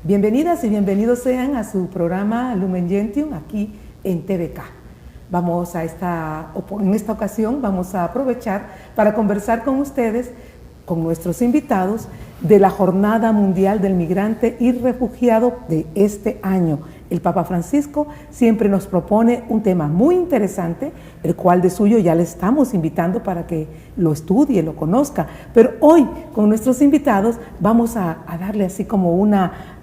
Bienvenidas y bienvenidos sean a su programa Lumen Gentium aquí en TVK. En esta ocasión vamos a aprovechar para conversar con ustedes, con nuestros invitados, de la Jornada Mundial del Migrante y Refugiado de este año. El Papa Francisco siempre nos propone un tema muy interesante, el cual de suyo ya le estamos invitando para que lo estudie, lo conozca. Pero hoy, con nuestros invitados, vamos a darle así como una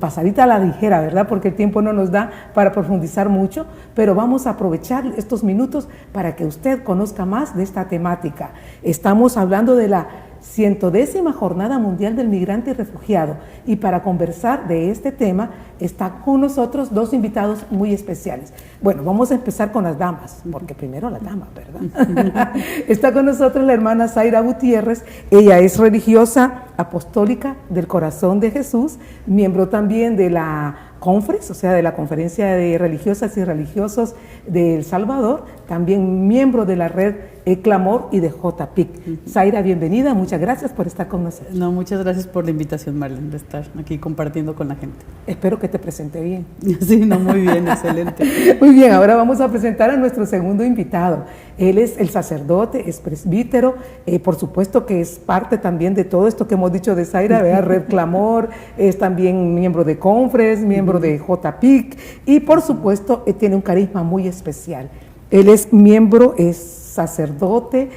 pasadita a la ligera, ¿verdad? Porque el tiempo no nos da para profundizar mucho, pero vamos a aprovechar estos minutos para que usted conozca más de esta temática. Estamos hablando de la 110ª Jornada Mundial del Migrante y Refugiado, y para conversar de este tema está con nosotros dos invitados muy especiales. Bueno, vamos a empezar con las damas, porque primero las damas, ¿verdad? Está con nosotros la hermana Zaira Gutiérrez. Ella es religiosa apostólica del Corazón de Jesús, miembro también de la Conference, o sea, de la Conferencia de Religiosas y Religiosos de El Salvador, también miembro de la red El Clamor y de JPIC. Zaira, bienvenida, muchas gracias por estar con nosotros. No, muchas gracias por la invitación, Marlene, de estar aquí compartiendo con la gente. Espero que te presente bien. Sí, no, muy bien, excelente. Muy bien, ahora vamos a presentar a nuestro segundo invitado. Él es el sacerdote, es presbítero, por supuesto que es parte también de todo esto que hemos dicho de Zaira, ¿verdad? Red Clamor, es también miembro de Conference, miembro de JPIC y por supuesto tiene un carisma muy especial. Él es miembro, es sacerdote,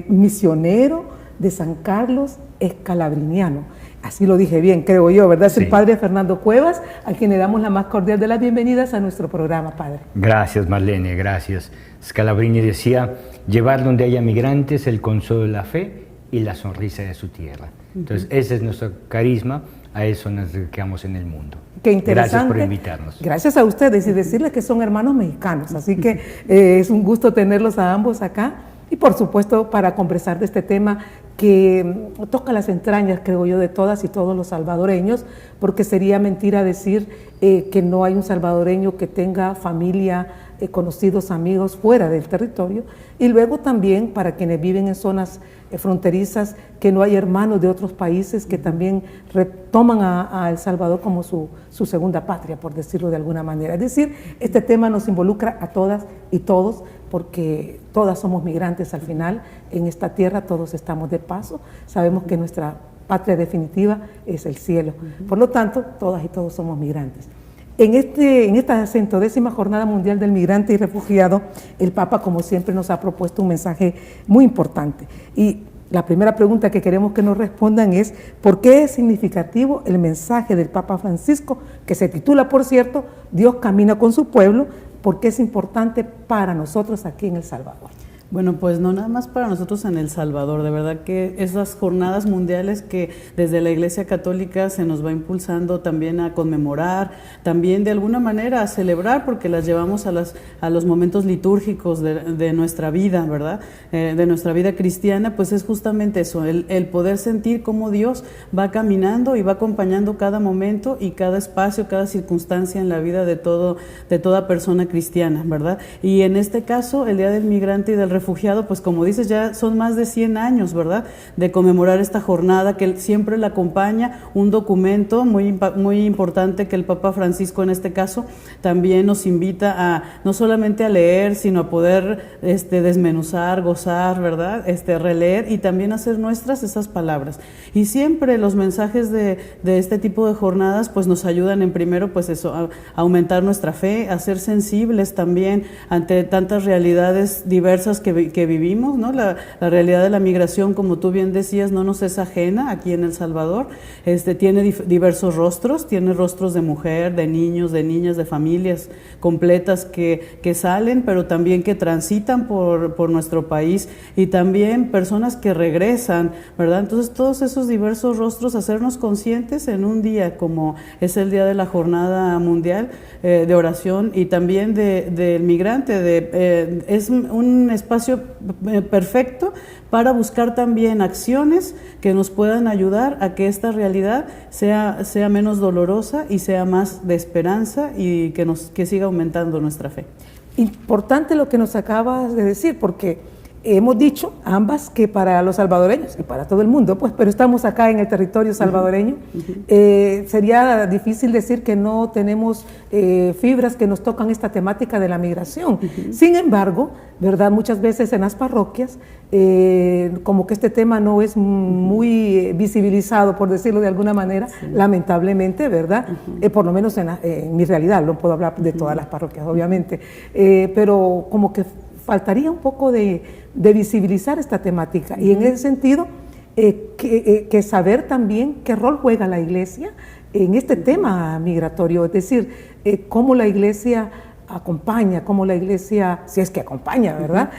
misionero de San Carlos Escalabriniano. Así lo dije bien, creo yo, ¿verdad? Es sí. El padre Fernando Cuevas, a quien le damos la más cordial de las bienvenidas a nuestro programa, padre. Gracias, Marlene, gracias. Scalabrini decía, llevar donde haya migrantes el consuelo de la fe y la sonrisa de su tierra. Entonces, ese es nuestro carisma, a eso nos dedicamos en el mundo. Qué interesante. Gracias por invitarnos. Gracias a ustedes y decirles que son hermanos mexicanos, así que es un gusto tenerlos a ambos acá y por supuesto para conversar de este tema que toca las entrañas, creo yo, de todas y todos los salvadoreños, porque sería mentira decir que no hay un salvadoreño que tenga familia, conocidos, amigos fuera del territorio, y luego también para quienes viven en zonas fronterizas, que no hay hermanos de otros países que también retoman a El Salvador como su segunda patria, por decirlo de alguna manera. Es decir, este tema nos involucra a todas y todos, porque todas somos migrantes al final, en esta tierra todos estamos de paso, sabemos que nuestra patria definitiva es el cielo, por lo tanto, todas y todos somos migrantes. En esta 110ª Jornada Mundial del Migrante y Refugiado, el Papa, como siempre, nos ha propuesto un mensaje muy importante. Y la primera pregunta que queremos que nos respondan es, ¿por qué es significativo el mensaje del Papa Francisco, que se titula, por cierto, Dios camina con su pueblo? ¿Por qué es importante para nosotros aquí en El Salvador? Bueno, pues no nada más para nosotros en El Salvador, de verdad que esas jornadas mundiales que desde la Iglesia Católica se nos va impulsando también a conmemorar, también de alguna manera a celebrar, porque las llevamos a los momentos litúrgicos de nuestra vida, ¿verdad? De nuestra vida cristiana, pues es justamente eso, el poder sentir cómo Dios va caminando y va acompañando cada momento y cada espacio, cada circunstancia en la vida de toda persona cristiana, ¿verdad? Y en este caso, el Día del Migrante y del Refugiado, pues como dices, ya son más de 100 años, ¿verdad?, de conmemorar esta jornada, que siempre la acompaña un documento muy importante que el Papa Francisco en este caso también nos invita a no solamente a leer, sino a poder desmenuzar, gozar, ¿verdad?, releer y también hacer nuestras esas palabras. Y siempre los mensajes de este tipo de jornadas pues nos ayudan en primero pues eso, a aumentar nuestra fe, a ser sensibles también ante tantas realidades diversas que vivimos, ¿no? La realidad de la migración, como tú bien decías, no nos es ajena aquí en El Salvador. Tiene diversos rostros, tiene rostros de mujer, de niños, de niñas, de familias completas que salen, pero también que transitan por nuestro país, y también personas que regresan, ¿verdad? Entonces, todos esos diversos rostros, hacernos conscientes en un día como es el día de la Jornada Mundial de Oración y también del migrante, es un espacio perfecto para buscar también acciones que nos puedan ayudar a que esta realidad sea menos dolorosa y sea más de esperanza y que siga aumentando nuestra fe. Importante lo que nos acabas de decir, porque hemos dicho ambas que para los salvadoreños y para todo el mundo, pues, pero estamos acá en el territorio salvadoreño, sería difícil decir que no tenemos fibras que nos tocan esta temática de la migración. Sin embargo, ¿verdad? Muchas veces en las parroquias, como que este tema no es muy visibilizado, por decirlo de alguna manera, lamentablemente, ¿verdad? Por lo menos en mi realidad, no puedo hablar de todas las parroquias, obviamente, pero como que faltaría un poco de visibilizar esta temática y en ese sentido que saber también qué rol juega la Iglesia en este tema migratorio, es decir, cómo la Iglesia acompaña, cómo la Iglesia, si es que acompaña, ¿verdad?,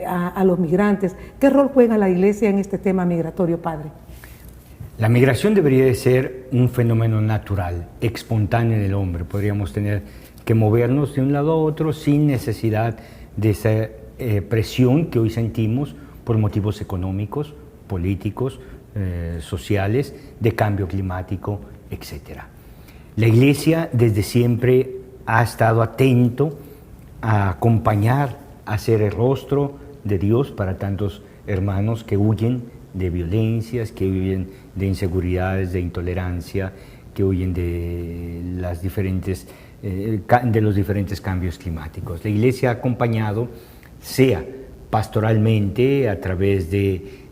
a los migrantes. ¿Qué rol juega la Iglesia en este tema migratorio, Padre? La migración debería de ser un fenómeno natural, espontáneo del hombre. Podríamos tener que movernos de un lado a otro sin necesidad de esa presión que hoy sentimos por motivos económicos, políticos, sociales, de cambio climático, etc. La Iglesia desde siempre ha estado atento a acompañar, a ser el rostro de Dios para tantos hermanos que huyen de violencias, que huyen de inseguridades, de intolerancia, que huyen de los diferentes cambios climáticos. La Iglesia ha acompañado, sea pastoralmente, a través de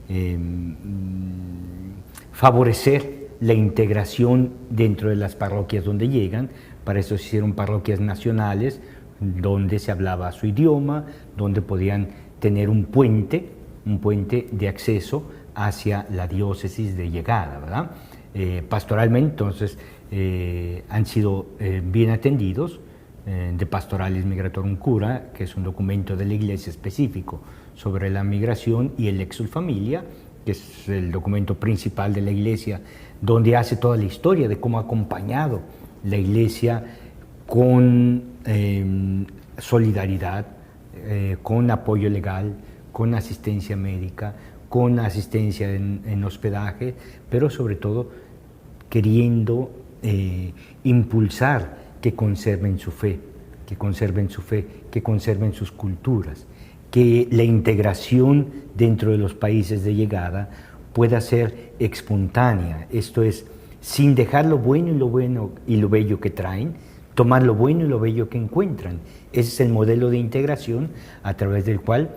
favorecer la integración dentro de las parroquias donde llegan. Para eso se hicieron parroquias nacionales, donde se hablaba su idioma, donde podían tener un puente de acceso hacia la diócesis de llegada, ¿verdad? Pastoralmente, entonces, han sido bien atendidos. De Pastoralis Migratorum Cura, que es un documento de la Iglesia específico sobre la migración, y el Exsul Familia, que es el documento principal de la Iglesia, donde hace toda la historia de cómo ha acompañado la Iglesia con solidaridad, con apoyo legal, con asistencia médica, con asistencia en hospedaje, pero sobre todo queriendo impulsar que conserven su fe, que conserven sus culturas, que la integración dentro de los países de llegada pueda ser espontánea, esto es, sin dejar lo bueno y lo bello que traen, tomar lo bueno y lo bello que encuentran. Ese es el modelo de integración a través del cual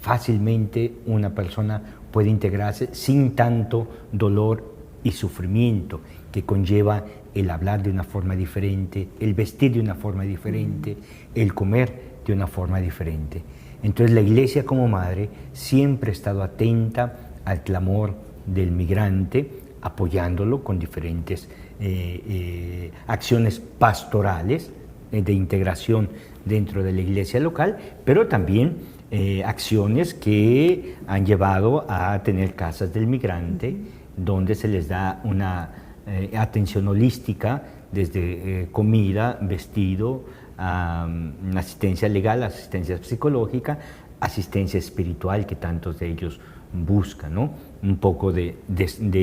fácilmente una persona puede integrarse sin tanto dolor y sufrimiento que conlleva el hablar de una forma diferente, el vestir de una forma diferente, el comer de una forma diferente. Entonces la Iglesia como madre siempre ha estado atenta al clamor del migrante, apoyándolo con diferentes acciones pastorales de integración dentro de la Iglesia local, pero también acciones que han llevado a tener casas del migrante, donde se les da una atención holística, desde comida, vestido, asistencia legal, asistencia psicológica, asistencia espiritual que tantos de ellos buscan, ¿no? Un poco de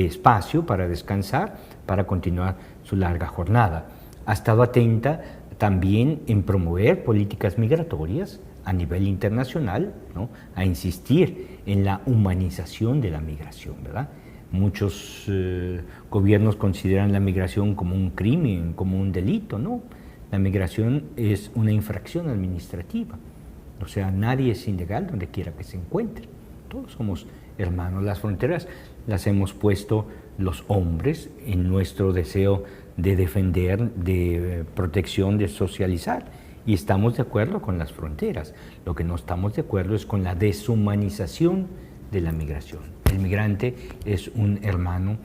espacio para descansar, para continuar su larga jornada. Ha estado atenta también en promover políticas migratorias a nivel internacional, ¿no? A insistir en la humanización de la migración, ¿verdad? Muchos gobiernos consideran la migración como un crimen, como un delito, ¿no? La migración es una infracción administrativa, o sea, nadie es ilegal donde quiera que se encuentre, todos somos hermanos. Las fronteras las hemos puesto los hombres en nuestro deseo de defender, de protección, de socializar, y estamos de acuerdo con las fronteras. Lo que no estamos de acuerdo es con la deshumanización de la migración. El migrante es un hermano,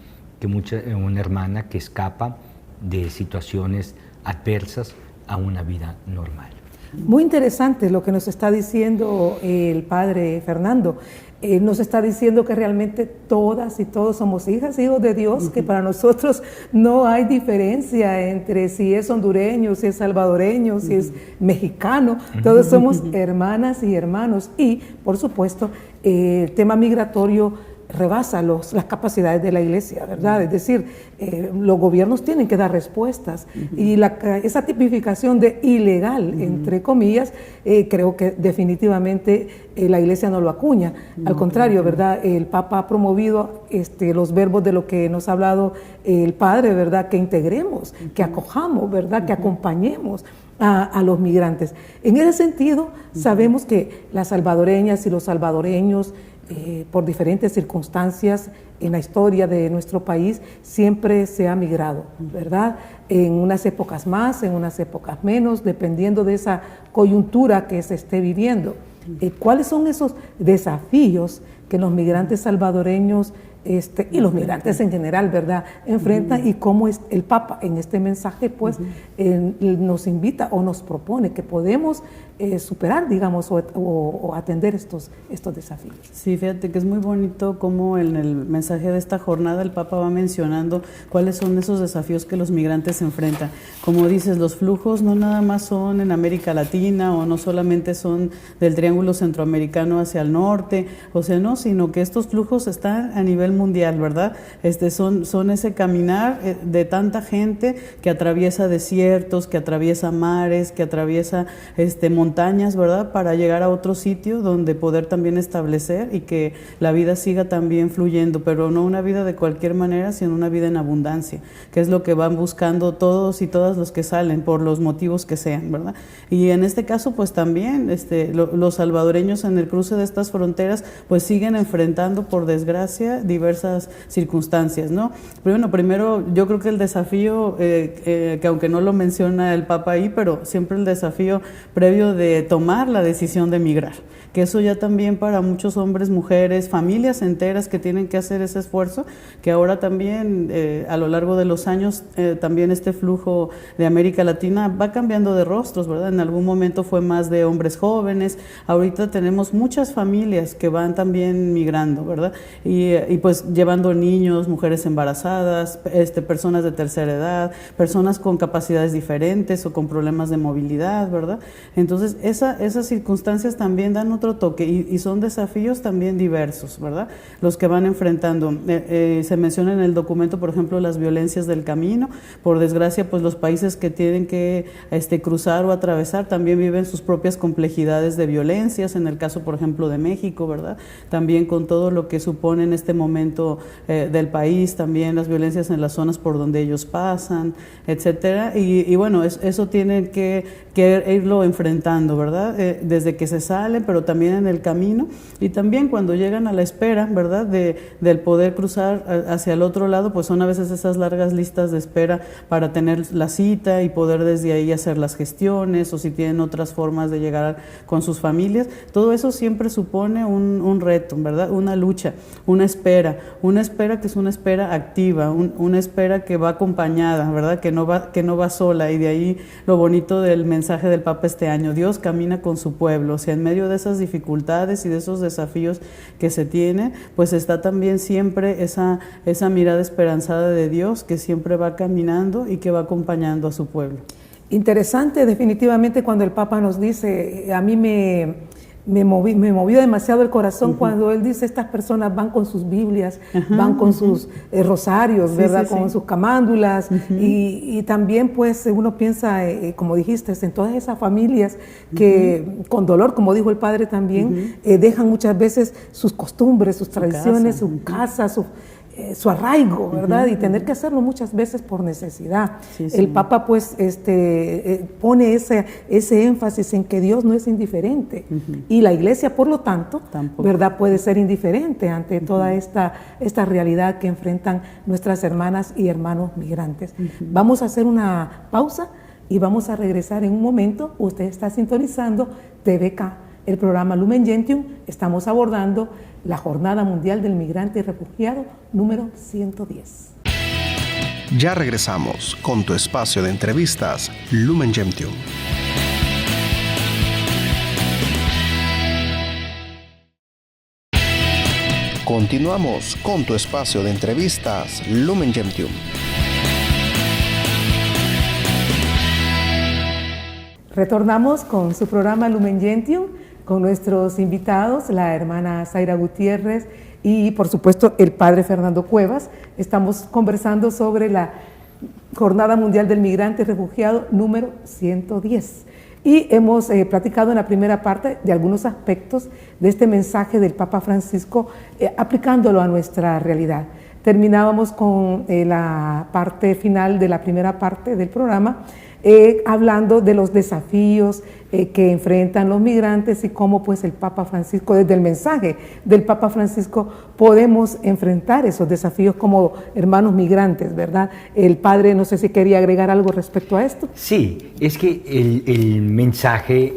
una hermana que escapa de situaciones adversas a una vida normal. Muy interesante lo que nos está diciendo el padre Fernando. Nos está diciendo que realmente todas y todos somos hijas, hijos de Dios, que para nosotros no hay diferencia entre si es hondureño, si es salvadoreño, si es mexicano, todos somos hermanas y hermanos. Y, por supuesto, el tema migratorio rebasa las capacidades de la Iglesia, ¿verdad? Es decir, los gobiernos tienen que dar respuestas y esa tipificación de ilegal, entre comillas, creo que definitivamente la Iglesia no lo acuña. Al contrario, ¿verdad? El Papa ha promovido los verbos de lo que nos ha hablado el Padre, ¿verdad? Que integremos, que acojamos, ¿verdad? Que acompañemos a los migrantes. En ese sentido, sabemos que las salvadoreñas y los salvadoreños, por diferentes circunstancias en la historia de nuestro país, siempre se ha migrado, ¿verdad? En unas épocas más, en unas épocas menos, dependiendo de esa coyuntura que se esté viviendo. ¿Cuáles son esos desafíos que los migrantes salvadoreños y los migrantes en general, ¿verdad?, enfrentan, y cómo el Papa en este mensaje pues nos invita o nos propone que podemos superar, digamos, o atender estos desafíos? Sí, fíjate que es muy bonito cómo en el mensaje de esta jornada el Papa va mencionando cuáles son esos desafíos que los migrantes enfrentan. Como dices, los flujos no nada más son en América Latina o no solamente son del Triángulo Centroamericano hacia el norte, o sea, no, sino que estos flujos están a nivel mundial, ¿verdad? Son ese caminar de tanta gente que atraviesa desiertos, que atraviesa mares, que atraviesa montañas, ¿verdad? Para llegar a otro sitio donde poder también establecer y que la vida siga también fluyendo, pero no una vida de cualquier manera, sino una vida en abundancia, que es lo que van buscando todos y todas los que salen, por los motivos que sean, ¿verdad? Y en este caso, pues también los salvadoreños en el cruce de estas fronteras, pues siguen enfrentando, por desgracia, diversas circunstancias, ¿no? Pero bueno, primero yo creo que el desafío, que aunque no lo menciona el Papa ahí, pero siempre el desafío previo de tomar la decisión de migrar, que eso ya también para muchos hombres, mujeres, familias enteras que tienen que hacer ese esfuerzo, que ahora también a lo largo de los años también este flujo de América Latina va cambiando de rostros, ¿verdad? En algún momento fue más de hombres jóvenes, ahorita tenemos muchas familias que van también migrando, ¿verdad? Y pues llevando niños, mujeres embarazadas, personas de tercera edad, personas con capacidades diferentes o con problemas de movilidad, ¿verdad? Entonces esas circunstancias también dan otro toque y son desafíos también diversos, ¿verdad? Los que van enfrentando. Se menciona en el documento, por ejemplo, las violencias del camino. Por desgracia, pues los países que tienen que cruzar o atravesar también viven sus propias complejidades de violencias, en el caso, por ejemplo, de México, ¿verdad? También con todo lo que supone en este momento del país, también las violencias en las zonas por donde ellos pasan, etcétera. Y bueno, eso tienen que irlo enfrentando, ¿verdad? Desde que se salen, pero también en el camino, y también cuando llegan a la espera, ¿verdad?, del poder cruzar hacia el otro lado, pues son a veces esas largas listas de espera para tener la cita y poder desde ahí hacer las gestiones, o si tienen otras formas de llegar con sus familias. Todo eso siempre supone un reto, ¿verdad? Una lucha, una espera que es una espera activa, una espera que va acompañada, ¿verdad? Que no va sola, y de ahí lo bonito del mensaje del Papa este año: Dios camina con su pueblo. O sea, en medio de esas dificultades y de esos desafíos que se tienen, pues está también siempre esa mirada esperanzada de Dios, que siempre va caminando y que va acompañando a su pueblo. Interesante, definitivamente, cuando el Papa nos dice, a mí me movió demasiado el corazón cuando él dice: estas personas van con sus Biblias, van con sus rosarios, ¿verdad? Con sus camándulas, y también pues uno piensa, como dijiste, en todas esas familias que con dolor, como dijo el Padre también, dejan muchas veces sus costumbres, sus tradiciones, su casa, su arraigo, ¿verdad? Y tener que hacerlo muchas veces por necesidad. El Papa pues pone ese énfasis en que Dios no es indiferente, y la Iglesia, por lo tanto, tampoco, ¿verdad?, puede ser indiferente ante toda esta realidad que enfrentan nuestras hermanas y hermanos migrantes. Vamos a hacer una pausa y vamos a regresar en un momento. Usted está sintonizando TVK, el programa Lumen Gentium. Estamos abordando la Jornada Mundial del Migrante y Refugiado número 110. Ya regresamos con tu espacio de entrevistas Lumen Gentium. Continuamos con tu espacio de entrevistas Lumen Gentium. Retornamos con su programa Lumen Gentium, con nuestros invitados, la hermana Zaira Gutiérrez y por supuesto el padre Fernando Cuevas. Estamos conversando sobre la Jornada Mundial del Migrante y Refugiado número 110. Y hemos platicado en la primera parte de algunos aspectos de este mensaje del Papa Francisco, aplicándolo a nuestra realidad. Terminábamos con la parte final de la primera parte del programa, hablando de los desafíos que enfrentan los migrantes y cómo pues el Papa Francisco, desde el mensaje del Papa Francisco, podemos enfrentar esos desafíos como hermanos migrantes, ¿verdad? El padre, no sé si quería agregar algo respecto a esto. Sí, es que el mensaje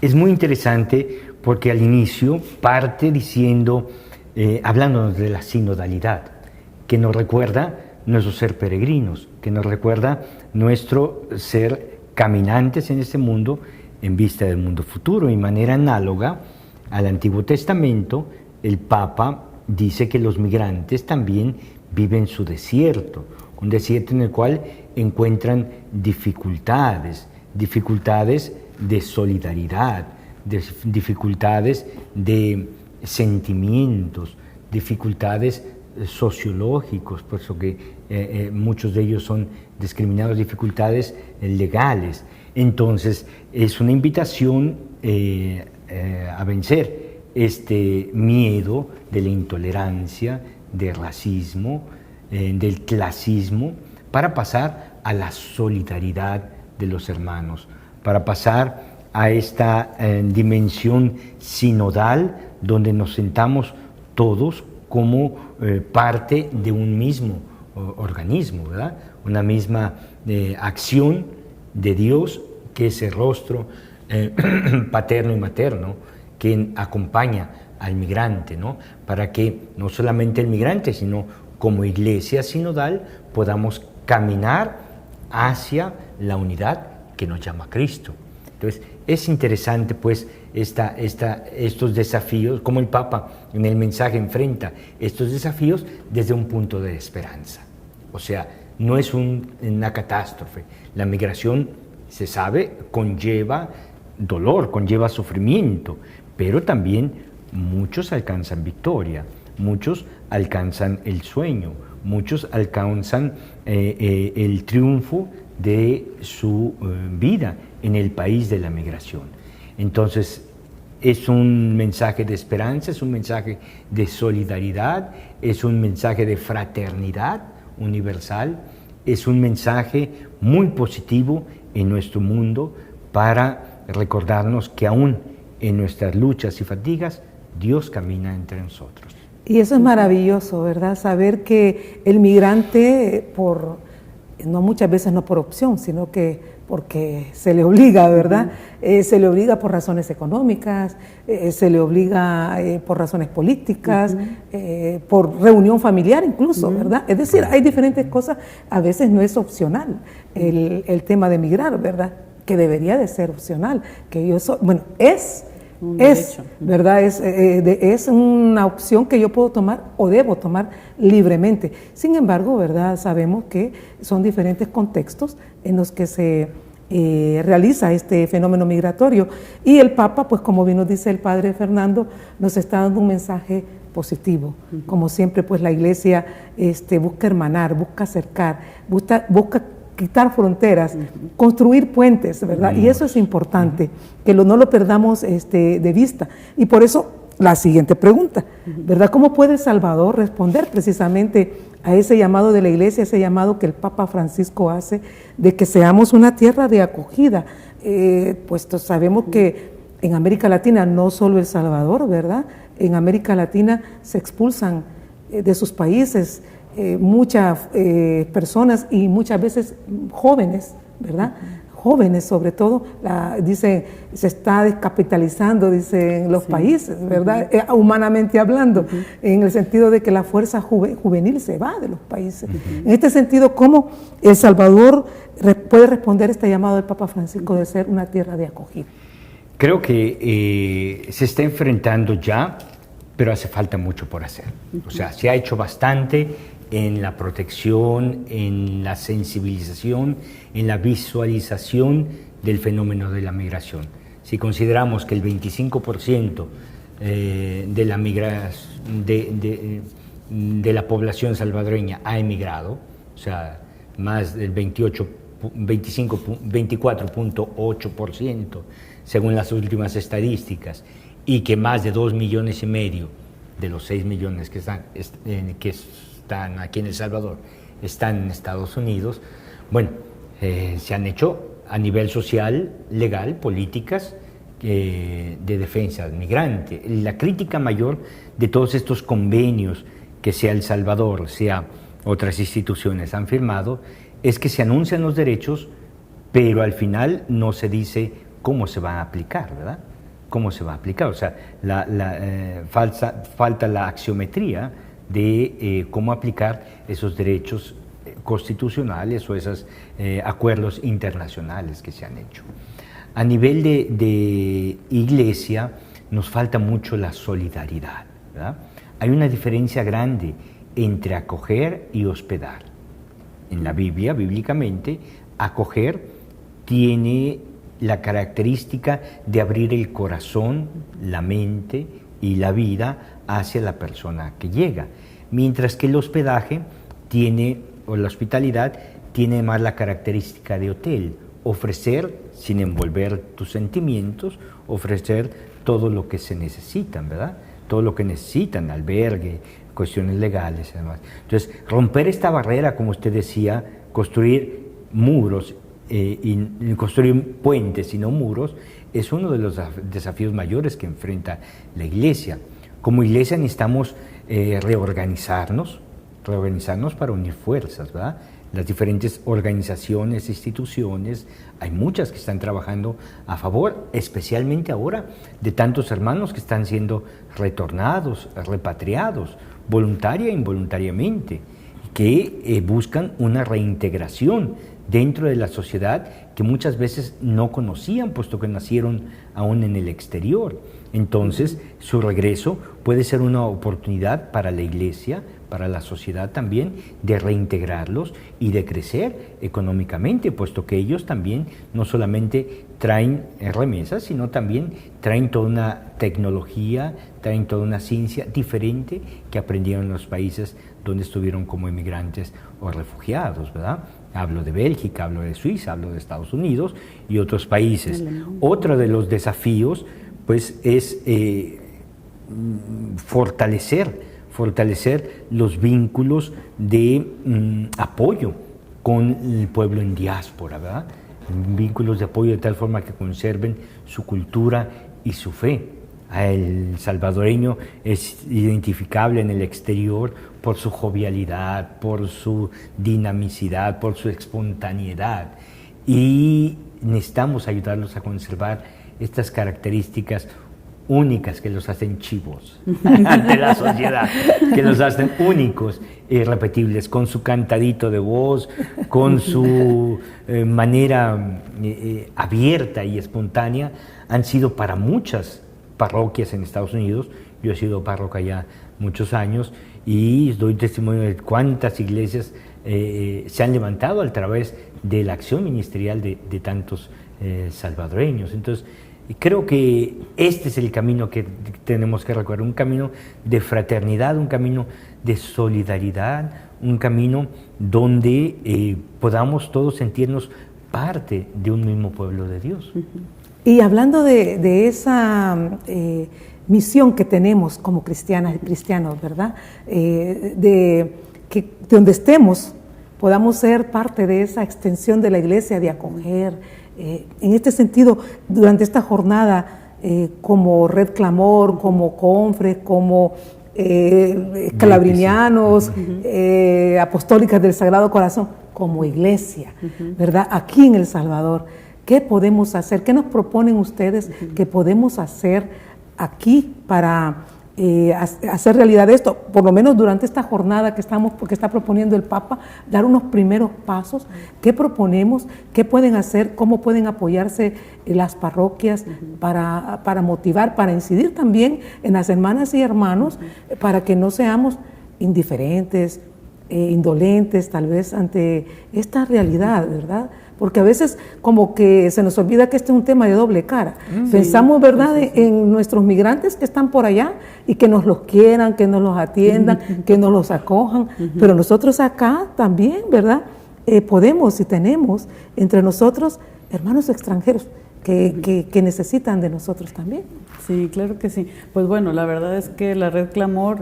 es muy interesante porque al inicio parte diciendo, hablándonos de la sinodalidad, que nos recuerda nuestro ser peregrinos, que nos recuerda nuestro ser caminantes en este mundo en vista del mundo futuro. Y de manera análoga al Antiguo Testamento, el Papa dice que los migrantes también viven su desierto, un desierto en el cual encuentran dificultades de solidaridad, dificultades de sentimientos, dificultades sociológicos, por eso que muchos de ellos son discriminados, dificultades legales. Entonces es una invitación a vencer este miedo de la intolerancia, del racismo, del clasismo, para pasar a la solidaridad de los hermanos, para pasar a esta dimensión sinodal donde nos sentamos todos como parte de un mismo organismo, ¿verdad? Una misma acción de Dios, que es el rostro paterno y materno que acompaña al migrante, ¿no? Para que no solamente el migrante, sino como iglesia sinodal podamos caminar hacia la unidad que nos llama Cristo. Entonces, es interesante pues estos desafíos, como el Papa en el mensaje enfrenta estos desafíos desde un punto de esperanza. O sea, no es una catástrofe. La migración, se sabe, conlleva dolor, conlleva sufrimiento, pero también muchos alcanzan victoria, muchos alcanzan el sueño, muchos alcanzan el triunfo de su vida en el país de la migración. Entonces, es un mensaje de esperanza, es un mensaje de solidaridad, es un mensaje de fraternidad universal, es un mensaje muy positivo en nuestro mundo para recordarnos que aún en nuestras luchas y fatigas, Dios camina entre nosotros. Y eso es maravilloso, ¿verdad? Saber que el migrante, no muchas veces no por opción, sino que porque se le obliga, ¿verdad? Se le obliga por razones económicas, se le obliga por razones políticas, por reunión familiar incluso, ¿verdad? Es decir, hay diferentes cosas, a veces no es opcional el tema de migrar, ¿verdad? Que debería de ser opcional, que es, ¿verdad? Es una opción que yo puedo tomar o debo tomar libremente. Sin embargo, ¿verdad? Sabemos que son diferentes contextos en los que se realiza este fenómeno migratorio. Y el Papa, pues como bien nos dice el Padre Fernando, nos está dando un mensaje positivo. Como siempre, pues la Iglesia busca hermanar, busca acercar, busca quitar fronteras, construir puentes, ¿verdad? Y eso es importante, que no lo perdamos de vista. Y por eso la siguiente pregunta, ¿verdad? ¿Cómo puede El Salvador responder precisamente a ese llamado de la Iglesia, ese llamado que el Papa Francisco hace de que seamos una tierra de acogida? Puesto sabemos que en América Latina, no solo El Salvador, ¿verdad? En América Latina se expulsan de sus países muchas personas y muchas veces jóvenes, ¿verdad? Jóvenes sobre todo, dice, se está descapitalizando, dicen los países, ¿verdad? Humanamente hablando, en el sentido de que la fuerza juvenil se va de los países. En este sentido, ¿cómo El Salvador puede responder este llamado del Papa Francisco de ser una tierra de acogida? Creo que se está enfrentando ya, pero hace falta mucho por hacer. O sea, se ha hecho bastante en la protección, en la sensibilización, en la visualización del fenómeno de la migración. Si consideramos que el 25% de la población salvadoreña ha emigrado, o sea, más del 24.8% según las últimas estadísticas, y que más de 2,5 millones de los 6 millones que están aquí en El Salvador están en Estados Unidos. Bueno, se han hecho a nivel social, legal, políticas de defensa del migrante. La crítica mayor de todos estos convenios que sea El Salvador, sea otras instituciones han firmado, es que se anuncian los derechos, pero al final no se dice cómo se va a aplicar, ¿verdad? ¿Cómo se va a aplicar? O sea, falta la axiometría de cómo aplicar esos derechos constitucionales o esos acuerdos internacionales que se han hecho. A nivel de iglesia nos falta mucho la solidaridad, ¿verdad? Hay una diferencia grande entre acoger y hospedar. En la Biblia, bíblicamente, acoger tiene la característica de abrir el corazón, la mente y la vida hacia la persona que llega, mientras que el hospedaje o la hospitalidad tiene más la característica de hotel, ofrecer sin envolver tus sentimientos, ofrecer todo lo que se necesitan, ¿verdad? Todo lo que necesitan, albergue, cuestiones legales y demás. Entonces, romper esta barrera, como usted decía, construir muros y construir puentes y no muros, es uno de los desafíos mayores que enfrenta la Iglesia. Como Iglesia necesitamos reorganizarnos para unir fuerzas, ¿verdad? Las diferentes organizaciones, instituciones, hay muchas que están trabajando a favor, especialmente ahora, de tantos hermanos que están siendo retornados, repatriados, voluntaria e involuntariamente, que buscan una reintegración dentro de la sociedad que muchas veces no conocían, puesto que nacieron aún en el exterior. Entonces, su regreso puede ser una oportunidad para la Iglesia, para la sociedad también, de reintegrarlos y de crecer económicamente, puesto que ellos también no solamente traen remesas, sino también traen toda una tecnología, traen toda una ciencia diferente que aprendieron en los países donde estuvieron como inmigrantes o refugiados, ¿verdad? Hablo de Bélgica, hablo de Suiza, hablo de Estados Unidos y otros países. Otro de los desafíos, pues, es fortalecer los vínculos de apoyo con el pueblo en diáspora, ¿verdad? Vínculos de apoyo de tal forma que conserven su cultura y su fe. El salvadoreño es identificable en el exterior por su jovialidad, por su dinamicidad, por su espontaneidad, y necesitamos ayudarlos a conservar estas características únicas que los hacen chivos ante la sociedad, que los hacen únicos e irrepetibles, con su cantadito de voz, con su manera abierta y espontánea. Han sido para muchas parroquias en Estados Unidos. Yo he sido párroco allá muchos años y doy testimonio de cuántas iglesias se han levantado a través de la acción ministerial de tantos salvadoreños. Entonces, creo que este es el camino que tenemos que recorrer, un camino de fraternidad, un camino de solidaridad, un camino donde podamos todos sentirnos parte de un mismo pueblo de Dios. Y hablando de esa misión que tenemos como cristianas y cristianos, ¿verdad? De donde estemos podamos ser parte de esa extensión de la iglesia, de acoger. En este sentido, durante esta jornada, como Red Clamor, como Confres, como Calabrinianos, Apostólicas del Sagrado Corazón, como iglesia, ¿verdad? Aquí en El Salvador, ¿qué podemos hacer? ¿Qué nos proponen ustedes que podemos hacer aquí para hacer realidad esto? Por lo menos durante esta jornada que está proponiendo el Papa, dar unos primeros pasos. ¿Qué proponemos? ¿Qué pueden hacer? ¿Cómo pueden apoyarse las parroquias para motivar, para incidir también en las hermanas y hermanos, para que no seamos indiferentes, indolentes tal vez ante esta realidad, ¿verdad? Porque a veces como que se nos olvida que este es un tema de doble cara. Pensamos, ¿verdad?, en nuestros migrantes que están por allá y que nos los quieran, que nos los atiendan, que nos los acojan, pero nosotros acá también, ¿verdad?, podemos y tenemos entre nosotros hermanos extranjeros que necesitan de nosotros también. Sí, claro que sí. Pues bueno, la verdad es que la Red Clamor,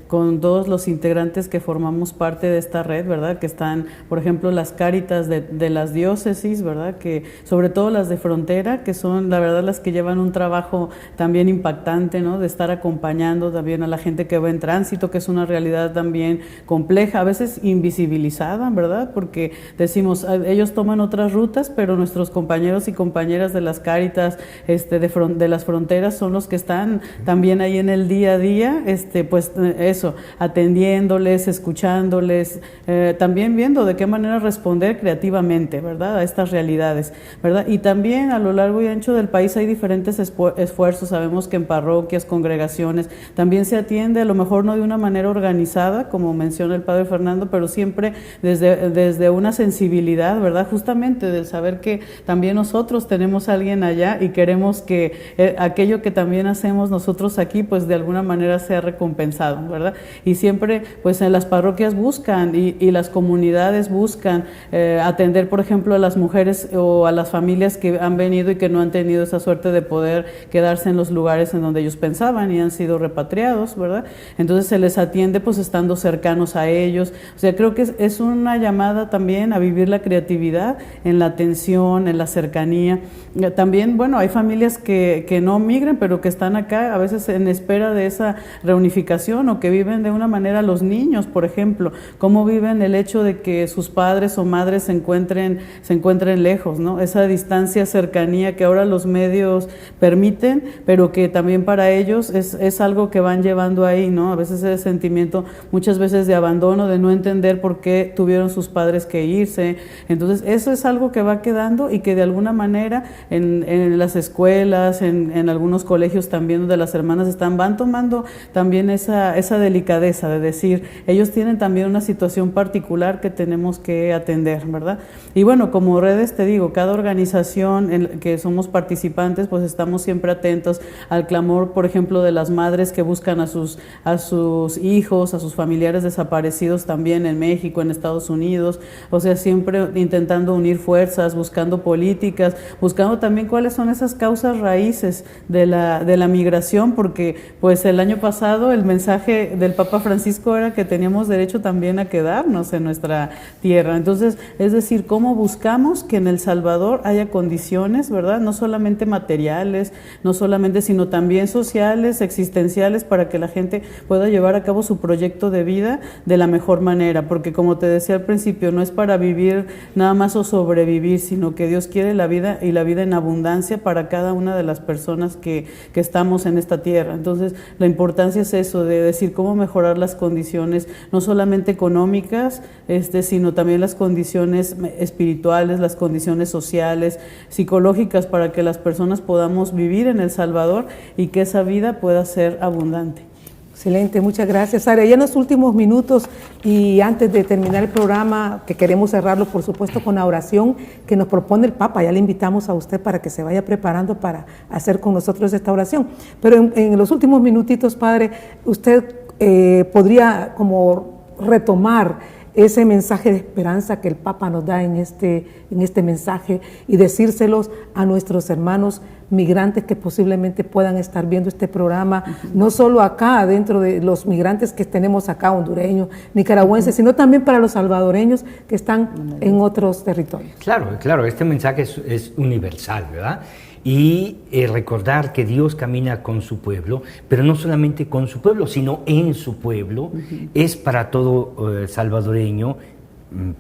con todos los integrantes que formamos parte de esta red, ¿verdad? Que están, por ejemplo, las Cáritas de las diócesis, ¿verdad? Que sobre todo las de frontera, que son, la verdad, las que llevan un trabajo también impactante, ¿no? De estar acompañando también a la gente que va en tránsito, que es una realidad también compleja, a veces invisibilizada, ¿verdad? Porque decimos, ellos toman otras rutas, pero nuestros compañeros y compañeras de las Cáritas de las fronteras son los que están también ahí en el día a día, pues eso, atendiéndoles, escuchándoles, también viendo de qué manera responder creativamente, ¿verdad?, a estas realidades, ¿verdad? Y también a lo largo y ancho del país hay diferentes esfuerzos. Sabemos que en parroquias, congregaciones, también se atiende, a lo mejor no de una manera organizada, como menciona el Padre Fernando, pero siempre desde una sensibilidad, ¿verdad?, justamente del saber que también nosotros tenemos a alguien allá y queremos que aquello que también hacemos nosotros aquí, pues de alguna manera sea recompensado, ¿verdad? Y siempre, pues en las parroquias buscan y las comunidades buscan atender, por ejemplo, a las mujeres o a las familias que han venido y que no han tenido esa suerte de poder quedarse en los lugares en donde ellos pensaban y han sido repatriados, ¿verdad? Entonces se les atiende pues estando cercanos a ellos. O sea, creo que es una llamada también a vivir la creatividad en la atención, en la cercanía. También, bueno, hay familias que no migran, pero que están acá a veces en espera de esa reunificación, o que viven de una manera, los niños, por ejemplo, cómo viven el hecho de que sus padres o madres se encuentren lejos, ¿no? Esa distancia, cercanía que ahora los medios permiten, pero que también para ellos es algo que van llevando ahí, ¿no? A veces ese sentimiento, muchas veces de abandono, de no entender por qué tuvieron sus padres que irse. Entonces, eso es algo que va quedando y que de alguna manera en las escuelas, en algunos colegios también donde las hermanas van tomando también esa delicadeza de decir, ellos tienen también una situación particular que tenemos que atender, ¿verdad? Y bueno, como redes, te digo, cada organización en que somos participantes, pues estamos siempre atentos al clamor, por ejemplo, de las madres que buscan a sus hijos, a sus familiares desaparecidos también en México, en Estados Unidos, o sea, siempre intentando unir fuerzas, buscando políticas, buscando también cuáles son esas causas raíces de la migración, porque pues el año pasado el mensaje del Papa Francisco era que teníamos derecho también a quedarnos en nuestra tierra. Entonces, es decir, cómo buscamos que en El Salvador haya condiciones, ¿verdad?, no solamente materiales, no solamente, sino también sociales, existenciales, para que la gente pueda llevar a cabo su proyecto de vida de la mejor manera, porque como te decía al principio, no es para vivir nada más o sobrevivir, sino que Dios quiere la vida, y la vida en abundancia para cada una de las personas que estamos en esta tierra. Entonces, la importancia es eso, de decir cómo mejorar las condiciones, no solamente económicas, sino también las condiciones espirituales, las condiciones sociales, psicológicas, para que las personas podamos vivir en El Salvador y que esa vida pueda ser abundante. Excelente, muchas gracias, Aria. Ya en los últimos minutos y antes de terminar el programa, que queremos cerrarlo, por supuesto, con la oración que nos propone el Papa. Ya le invitamos a usted para que se vaya preparando para hacer con nosotros esta oración. Pero en los últimos minutitos, Padre, usted podría como retomar ese mensaje de esperanza que el Papa nos da en este mensaje y decírselos a nuestros hermanos migrantes que posiblemente puedan estar viendo este programa, no solo acá, dentro de los migrantes que tenemos acá, hondureños, nicaragüenses, sino también para los salvadoreños que están en otros territorios. Claro, este mensaje es universal, ¿verdad? Y recordar que Dios camina con su pueblo, pero no solamente con su pueblo, sino en su pueblo, es para todo salvadoreño,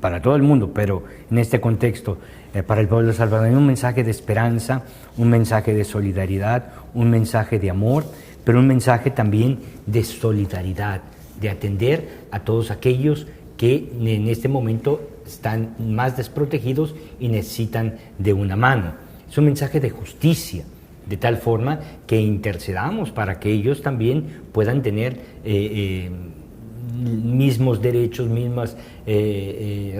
para todo el mundo, pero en este contexto, para el pueblo salvadoreño, un mensaje de esperanza, un mensaje de solidaridad, un mensaje de amor, pero un mensaje también de solidaridad, de atender a todos aquellos que en este momento están más desprotegidos y necesitan de una mano. Es un mensaje de justicia, de tal forma que intercedamos para que ellos también puedan tener mismos derechos, mismas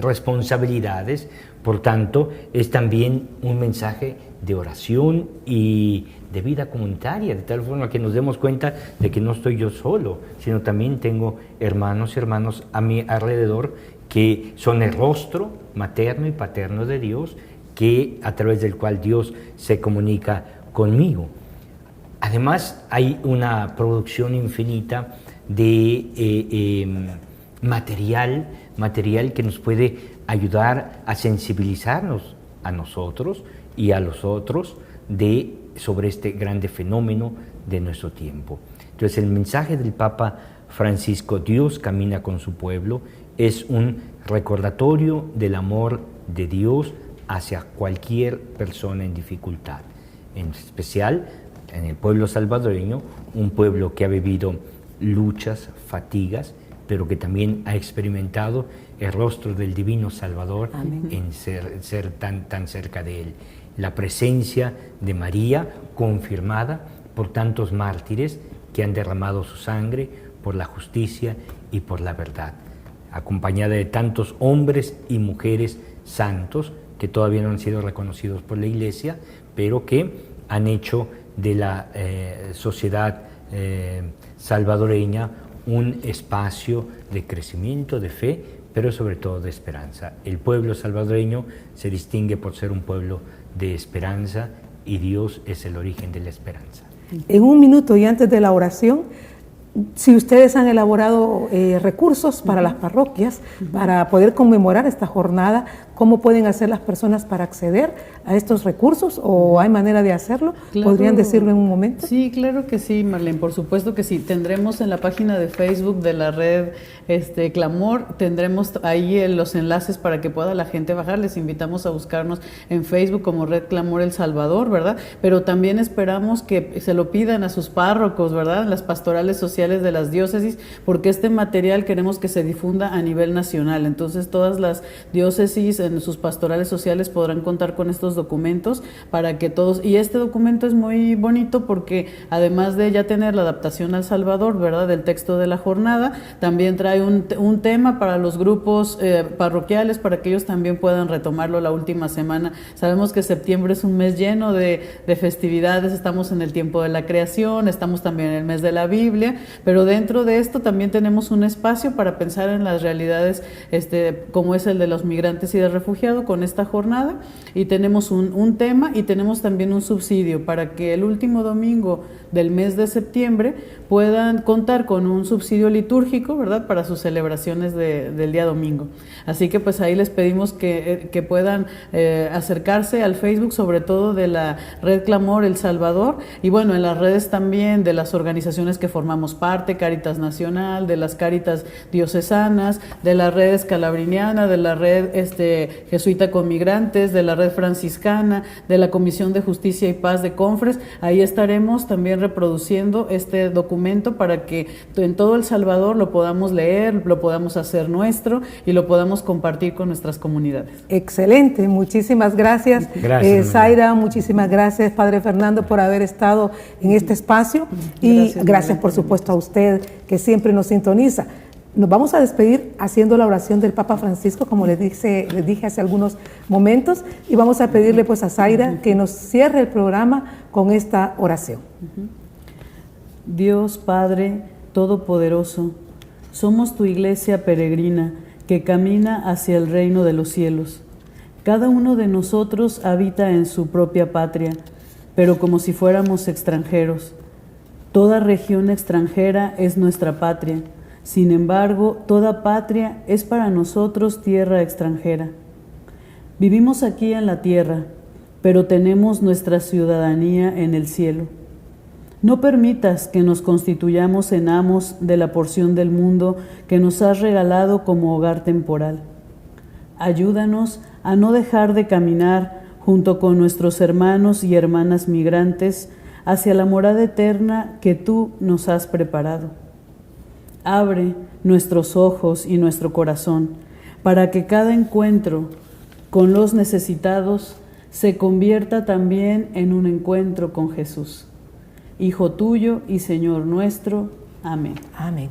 responsabilidades. Por tanto, es también un mensaje de oración y de vida comunitaria, de tal forma que nos demos cuenta de que no estoy yo solo, sino también tengo hermanos y hermanos a mi alrededor que son el rostro materno y paterno de Dios, que a través del cual Dios se comunica conmigo. Además, hay una producción infinita de material que nos puede ayudar a sensibilizarnos a nosotros y a los otros sobre este grande fenómeno de nuestro tiempo. Entonces, el mensaje del Papa Francisco, Dios camina con su pueblo, es un recordatorio del amor de Dios hacia cualquier persona en dificultad, en especial en el pueblo salvadoreño, un pueblo que ha vivido luchas, fatigas, pero que también ha experimentado el rostro del Divino Salvador. Amén. En ser tan cerca de Él. La presencia de María, confirmada por tantos mártires que han derramado su sangre por la justicia y por la verdad, acompañada de tantos hombres y mujeres santos que todavía no han sido reconocidos por la Iglesia, pero que han hecho de la sociedad salvadoreña un espacio de crecimiento, de fe, pero sobre todo de esperanza. El pueblo salvadoreño se distingue por ser un pueblo de esperanza y Dios es el origen de la esperanza. En un minuto y antes de la oración, si ustedes han elaborado recursos para las parroquias para poder conmemorar esta jornada, ¿cómo pueden hacer las personas para acceder a estos recursos o hay manera de hacerlo? Claro. ¿Podrían decirlo en un momento? Sí, claro que sí, Marlene, por supuesto que sí. Tendremos en la página de Facebook de la red Clamor, tendremos ahí los enlaces para que pueda la gente bajar. Les invitamos a buscarnos en Facebook como Red Clamor El Salvador, ¿verdad? Pero también esperamos que se lo pidan a sus párrocos, ¿verdad? Las pastorales sociales de las diócesis, porque este material queremos que se difunda a nivel nacional. Entonces todas las diócesis en sus pastorales sociales podrán contar con estos documentos para que todos, y este documento es muy bonito porque además de ya tener la adaptación al Salvador, ¿verdad?, del texto de la jornada, también trae un tema para los grupos parroquiales para que ellos también puedan retomarlo la última semana. Sabemos que septiembre es un mes lleno de festividades, estamos en el tiempo de la creación, estamos también en el mes de la Biblia, pero dentro de esto también tenemos un espacio para pensar en las realidades como es el de los migrantes y de refugiados con esta jornada, y tenemos un tema y tenemos también un subsidio para que el último domingo del mes de septiembre puedan contar con un subsidio litúrgico, ¿verdad?, para sus celebraciones del día domingo. Así que pues ahí les pedimos que puedan acercarse al Facebook, sobre todo de la Red Clamor El Salvador, y bueno, en las redes también de las organizaciones que formamos parte, Cáritas Nacional, de las Cáritas Diocesanas, de la red escalabriniana, de la red jesuita con migrantes, de la red franciscana, de la Comisión de Justicia y Paz de Confres. Ahí estaremos también reproduciendo este documento para que en todo El Salvador lo podamos leer, lo podamos hacer nuestro y lo podamos compartir con nuestras comunidades. Excelente, muchísimas gracias. Gracias, Zaira, muchísimas gracias, Padre Fernando, por haber estado en este espacio, y gracias por supuesto a usted que siempre nos sintoniza. Nos vamos a despedir haciendo la oración del Papa Francisco, como les dije hace algunos momentos, y vamos a pedirle pues a Zaira que nos cierre el programa con esta oración. Dios Padre Todopoderoso, somos tu iglesia peregrina que camina hacia el reino de los cielos. Cada uno de nosotros habita en su propia patria, pero como si fuéramos extranjeros. Toda región extranjera es nuestra patria. Sin embargo, toda patria es para nosotros tierra extranjera. Vivimos aquí en la tierra, pero tenemos nuestra ciudadanía en el cielo. No permitas que nos constituyamos en amos de la porción del mundo que nos has regalado como hogar temporal. Ayúdanos a no dejar de caminar junto con nuestros hermanos y hermanas migrantes hacia la morada eterna que tú nos has preparado. Abre nuestros ojos y nuestro corazón para que cada encuentro con los necesitados se convierta también en un encuentro con Jesús, Hijo tuyo y Señor nuestro. Amén. Amén.